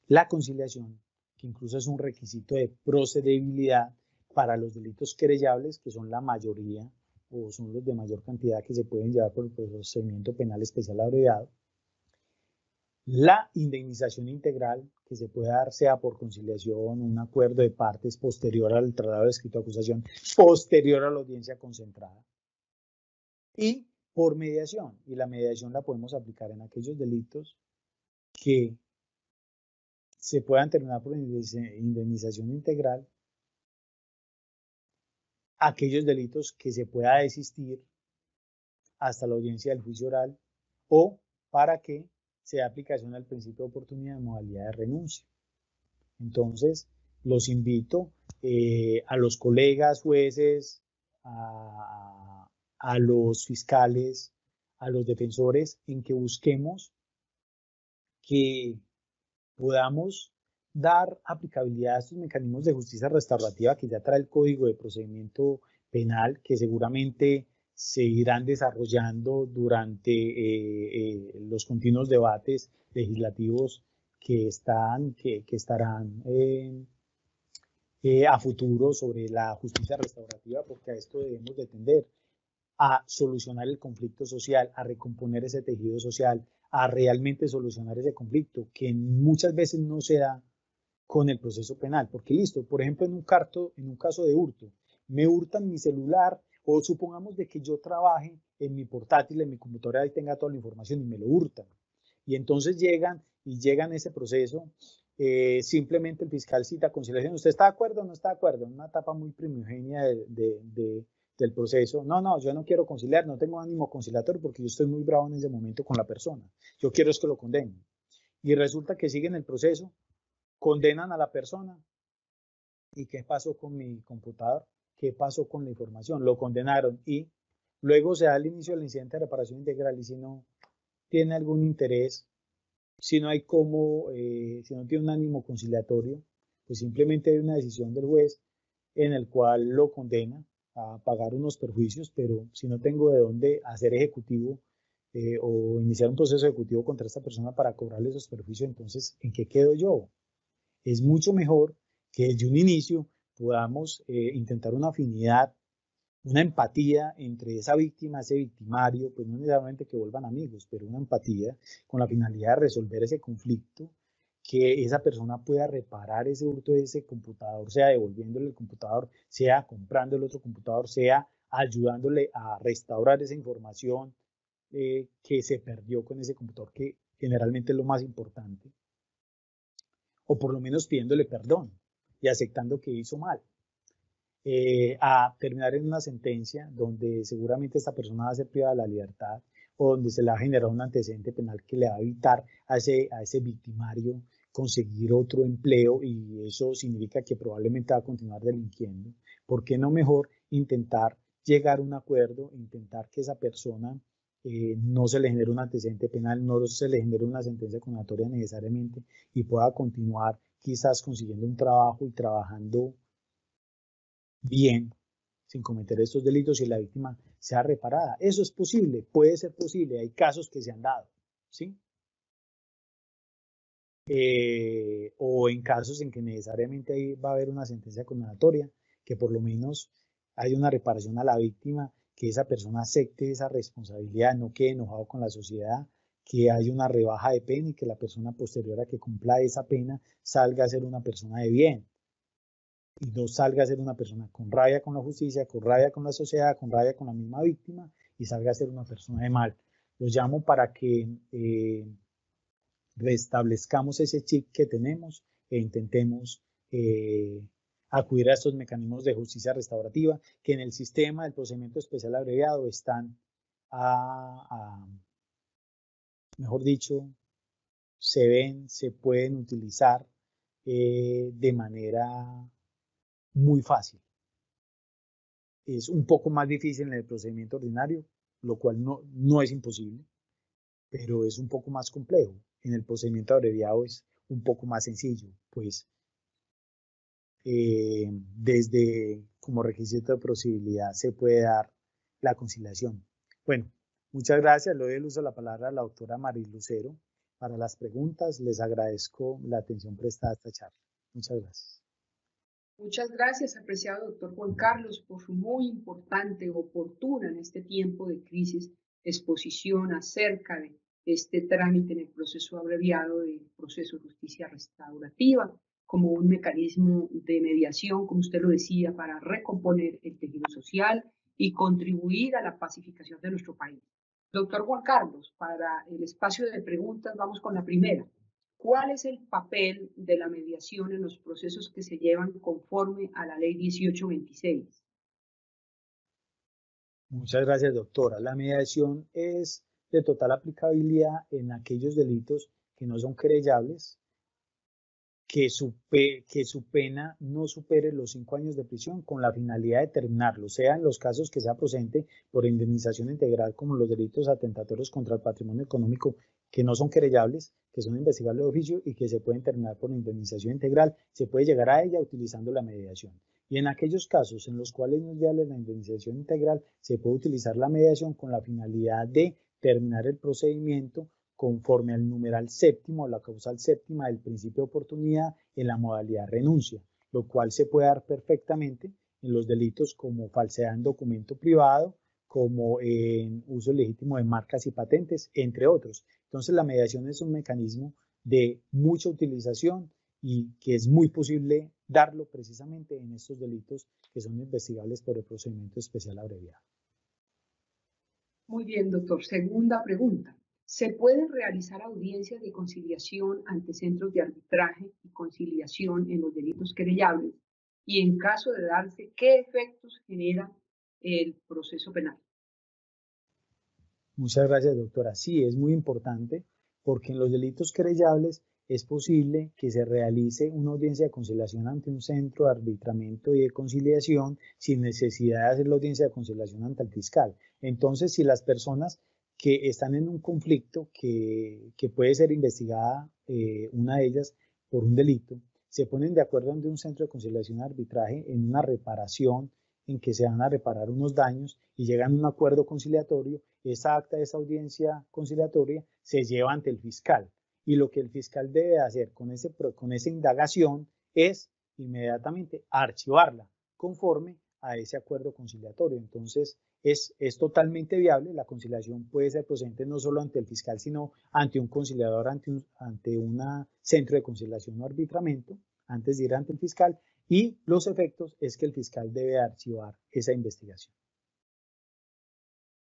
La conciliación, que incluso es un requisito de procedibilidad para los delitos querellables, que son la mayoría o son los de mayor cantidad que se pueden llevar por el procedimiento penal especial abreviado. La indemnización integral, que se puede dar sea por conciliación, un acuerdo de partes posterior al traslado del escrito de acusación, posterior a la audiencia concentrada. Y por mediación, y la mediación la podemos aplicar en aquellos delitos que se puedan terminar por indemnización integral, aquellos delitos que se pueda desistir hasta la audiencia del juicio oral, o para que se dé aplicación al principio de oportunidad de modalidad de renuncia. Entonces, los invito a los colegas jueces, a los fiscales, a los defensores, en que busquemos que podamos dar aplicabilidad a estos mecanismos de justicia restaurativa que ya trae el Código de Procedimiento Penal, que seguramente se irán desarrollando durante los continuos debates legislativos que estarán a futuro sobre la justicia restaurativa, porque a esto debemos de tender, a solucionar el conflicto social, a recomponer ese tejido social, a realmente solucionar ese conflicto que muchas veces no se da con el proceso penal, porque listo, por ejemplo, en un caso de hurto, me hurtan mi celular, o supongamos de que yo trabaje en mi portátil, en mi computadora y tenga toda la información y me lo hurtan. Y entonces llegan a ese proceso, simplemente el fiscal cita conciliación. ¿Usted está de acuerdo o no está de acuerdo? En una etapa muy primigenia del proceso. No, yo no quiero conciliar, no tengo ánimo conciliatorio porque yo estoy muy bravo en ese momento con la persona. Yo quiero es que lo condenen. Y resulta que siguen el proceso, condenan a la persona. ¿Y qué pasó con mi computador? ¿Qué pasó con la información? Lo condenaron y luego se da el inicio del incidente de reparación integral, y si no tiene algún interés, si no hay cómo, si no tiene un ánimo conciliatorio, pues simplemente hay una decisión del juez en el cual lo condena a pagar unos perjuicios, pero si no tengo de dónde hacer ejecutivo o iniciar un proceso ejecutivo contra esta persona para cobrarle esos perjuicios, entonces, ¿en qué quedo yo? Es mucho mejor que desde un inicio podamos intentar una afinidad, una empatía entre esa víctima, ese victimario, pues no necesariamente que vuelvan amigos, pero una empatía con la finalidad de resolver ese conflicto, que esa persona pueda reparar ese hurto de ese computador, sea devolviéndole el computador, sea comprando el otro computador, sea ayudándole a restaurar esa información que se perdió con ese computador, que generalmente es lo más importante, o por lo menos pidiéndole perdón y aceptando que hizo mal. A terminar en una sentencia donde seguramente esta persona va a ser privada de la libertad, o donde se le va a generar un antecedente penal que le va a evitar a ese victimario conseguir otro empleo, y eso significa que probablemente va a continuar delinquiendo. ¿Por qué no mejor intentar llegar a un acuerdo, intentar que esa persona no se le genere un antecedente penal, no se le genere una sentencia condenatoria necesariamente, y pueda continuar quizás consiguiendo un trabajo y trabajando bien, sin cometer estos delitos, y la víctima sea reparada? Eso es posible, puede ser posible, hay casos que se han dado, ¿sí? O en casos en que necesariamente ahí va a haber una sentencia condenatoria, que por lo menos hay una reparación a la víctima, que esa persona acepte esa responsabilidad, no quede enojado con la sociedad, que haya una rebaja de pena y que la persona posterior a que cumpla esa pena salga a ser una persona de bien, y no salga a ser una persona con rabia con la justicia, con rabia con la sociedad, con rabia con la misma víctima, y salga a ser una persona de mal. Los llamo para que restablezcamos ese chip que tenemos e intentemos acudir a estos mecanismos de justicia restaurativa que en el sistema del procedimiento especial abreviado están, mejor dicho, se pueden utilizar de manera muy fácil. Es un poco más difícil en el procedimiento ordinario, lo cual no es imposible, pero es un poco más complejo. En el procedimiento abreviado es un poco más sencillo, pues desde como requisito de procedibilidad se puede dar la conciliación. Bueno, muchas gracias. Le doy el uso de la palabra a la doctora Mari Lucero para las preguntas. Les agradezco la atención prestada a esta charla. Muchas gracias. Muchas gracias, apreciado doctor Juan Carlos, por su muy importante, oportuna en este tiempo de crisis, exposición acerca de este trámite en el proceso abreviado del proceso de justicia restaurativa como un mecanismo de mediación, como usted lo decía, para recomponer el tejido social y contribuir a la pacificación de nuestro país. Doctor Juan Carlos, para el espacio de preguntas vamos con la primera. ¿Cuál es el papel de la mediación en los procesos que se llevan conforme a la ley 1826? Muchas gracias, doctora. La mediación es de total aplicabilidad en aquellos delitos que no son querellables, que su pena no supere los 5 años de prisión con la finalidad de terminarlo, sea en los casos que sea procedente por indemnización integral como los delitos atentatorios contra el patrimonio económico que no son querellables, que son investigables de oficio y que se pueden terminar por indemnización integral, se puede llegar a ella utilizando la mediación. Y en aquellos casos en los cuales no es viable la indemnización integral, se puede utilizar la mediación con la finalidad de terminar el procedimiento conforme al numeral séptimo, la causal séptima del principio de oportunidad en la modalidad renuncia, lo cual se puede dar perfectamente en los delitos como falsedad en documento privado, como en uso legítimo de marcas y patentes, entre otros. Entonces la mediación es un mecanismo de mucha utilización y que es muy posible darlo precisamente en estos delitos que son investigables por el procedimiento especial abreviado. Muy bien, doctor. Segunda pregunta. ¿Se pueden realizar audiencias de conciliación ante centros de arbitraje y conciliación en los delitos querellables? Y en caso de darse, ¿qué efectos genera el proceso penal? Muchas gracias, doctora. Sí, es muy importante porque en los delitos querellables es posible que se realice una audiencia de conciliación ante un centro de arbitramiento y de conciliación sin necesidad de hacer la audiencia de conciliación ante el fiscal. Entonces, si las personas que están en un conflicto que puede ser investigada, una de ellas, por un delito, se ponen de acuerdo ante un centro de conciliación y arbitraje en una reparación, en que se van a reparar unos daños y llegan a un acuerdo conciliatorio, esa acta de esa audiencia conciliatoria se lleva ante el fiscal. Y lo que el fiscal debe hacer con esa indagación es inmediatamente archivarla conforme a ese acuerdo conciliatorio. Entonces, es totalmente viable. La conciliación puede ser procedente no solo ante el fiscal, sino ante un conciliador, ante un centro de conciliación o arbitramiento, antes de ir ante el fiscal. Y los efectos es que el fiscal debe archivar esa investigación.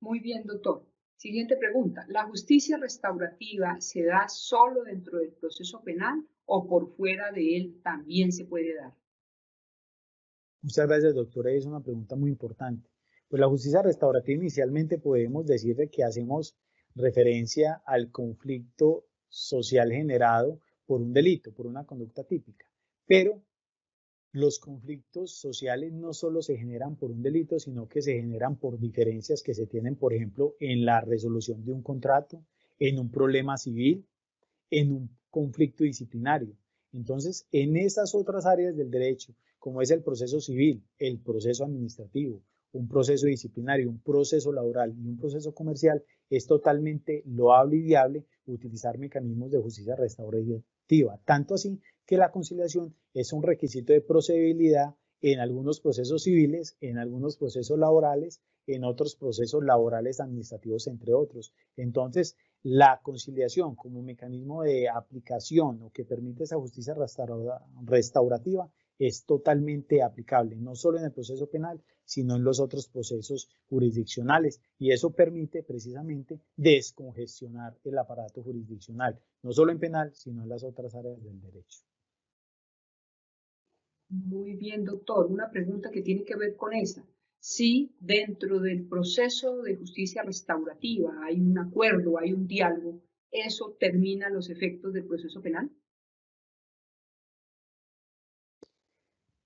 Muy bien, doctor. Siguiente pregunta. ¿La justicia restaurativa se da solo dentro del proceso penal o por fuera de él también se puede dar? Muchas gracias, doctora. Es una pregunta muy importante. Pues la justicia restaurativa inicialmente podemos decirle que hacemos referencia al conflicto social generado por un delito, por una conducta típica. Pero los conflictos sociales no solo se generan por un delito, sino que se generan por diferencias que se tienen, por ejemplo, en la resolución de un contrato, en un problema civil, en un conflicto disciplinario. Entonces, en esas otras áreas del derecho, como es el proceso civil, el proceso administrativo, un proceso disciplinario, un proceso laboral y un proceso comercial, es totalmente loable y viable utilizar mecanismos de justicia restaurativa, tanto así que la conciliación es un requisito de procedibilidad en algunos procesos civiles, en algunos procesos laborales, en otros procesos laborales administrativos, entre otros. Entonces, la conciliación como mecanismo de aplicación o que permite esa justicia restaurativa es totalmente aplicable, no solo en el proceso penal, sino en los otros procesos jurisdiccionales. Y eso permite precisamente descongestionar el aparato jurisdiccional, no solo en penal, sino en las otras áreas del derecho. Muy bien, doctor. Una pregunta que tiene que ver con esa. Si dentro del proceso de justicia restaurativa hay un acuerdo, hay un diálogo, ¿eso termina los efectos del proceso penal?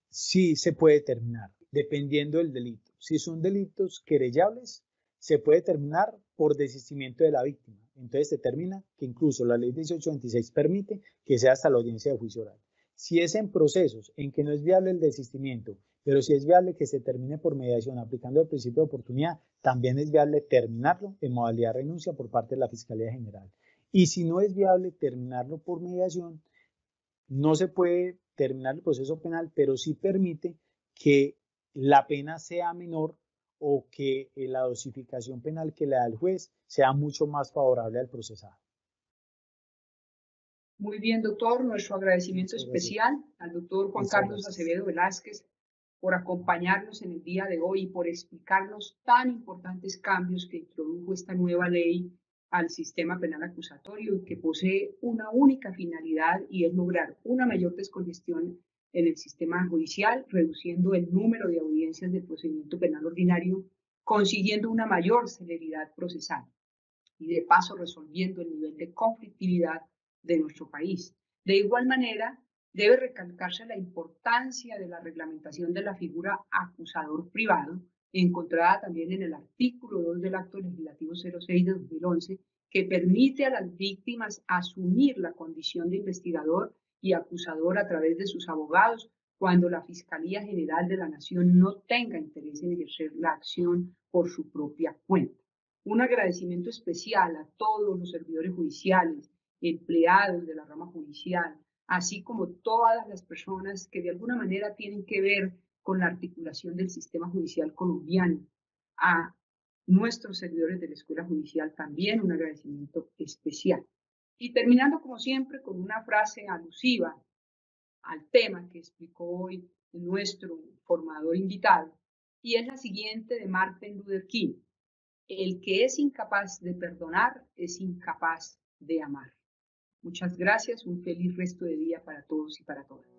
Sí se puede terminar, dependiendo del delito. Si son delitos querellables, se puede terminar por desistimiento de la víctima. Entonces determina que incluso la ley 1826 permite que sea hasta la audiencia de juicio oral. Si es en procesos en que no es viable el desistimiento, pero si es viable que se termine por mediación aplicando el principio de oportunidad, también es viable terminarlo en modalidad de renuncia por parte de la Fiscalía General. Y si no es viable terminarlo por mediación, no se puede terminar el proceso penal, pero sí permite que la pena sea menor o que la dosificación penal que le da el juez sea mucho más favorable al procesado. Muy bien, doctor. Nuestro agradecimiento especial al doctor Juan Carlos Acevedo Velázquez por acompañarnos en el día de hoy y por explicarnos tan importantes cambios que introdujo esta nueva ley al sistema penal acusatorio y que posee una única finalidad y es lograr una mayor descongestión en el sistema judicial, reduciendo el número de audiencias del procedimiento penal ordinario, consiguiendo una mayor celeridad procesal y de paso resolviendo el nivel de conflictividad de nuestro país. De igual manera, debe recalcarse la importancia de la reglamentación de la figura acusador privado, encontrada también en el artículo 2 del Acto Legislativo 06 de 2011, que permite a las víctimas asumir la condición de investigador y acusador a través de sus abogados cuando la Fiscalía General de la Nación no tenga interés en ejercer la acción por su propia cuenta. Un agradecimiento especial a todos los servidores judiciales, empleados de la rama judicial, así como todas las personas que de alguna manera tienen que ver con la articulación del sistema judicial colombiano. A nuestros servidores de la Escuela Judicial también un agradecimiento especial. Y terminando como siempre con una frase alusiva al tema que explicó hoy nuestro formador invitado, y es la siguiente de Martin Luther King: el que es incapaz de perdonar es incapaz de amar. Muchas gracias, un feliz resto de día para todos y para todas.